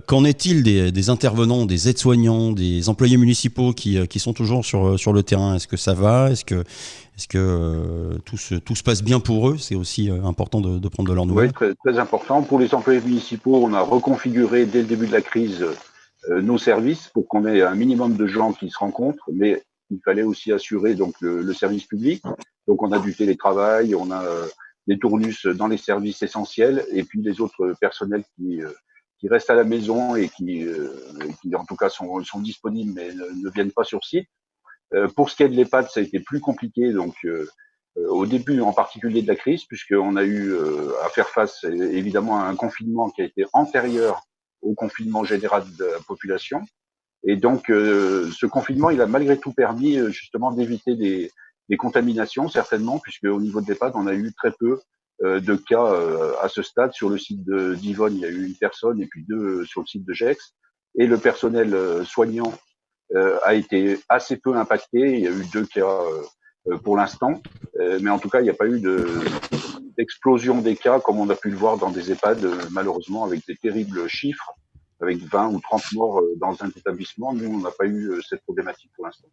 Qu'en est-il des intervenants, des aides-soignants, des employés municipaux qui sont toujours sur le terrain? Est-ce que ça va? Est-ce que tout se passe bien pour eux? C'est aussi important de prendre de leurs Oui, nouvelles. très, très important. Pour les employés municipaux, on a reconfiguré dès le début de la crise nos services pour qu'on ait un minimum de gens qui se rencontrent, mais il fallait aussi assurer donc le service public. Donc on a du télétravail, on a des tournus dans les services essentiels, et puis les autres personnels qui restent à la maison et qui en tout cas sont disponibles mais ne viennent pas sur site. Pour ce qui est de l'EHPAD, ça a été plus compliqué. Donc au début en particulier de la crise, puisqu'on a eu à faire face évidemment à un confinement qui a été antérieur au confinement général de la population. Et donc ce confinement, il a malgré tout permis justement d'éviter des contaminations, certainement, puisque au niveau de l'EHPAD, on a eu très peu de cas à ce stade. Sur le site d'Yvonne, il y a eu une personne et puis deux sur le site de Gex. Et le personnel soignant a été assez peu impacté. Il y a eu deux cas pour l'instant, mais en tout cas, il n'y a pas eu d'explosion des cas comme on a pu le voir dans des EHPAD, malheureusement, avec des terribles chiffres, avec 20 ou 30 morts dans un établissement. Nous, on n'a pas eu cette problématique pour l'instant.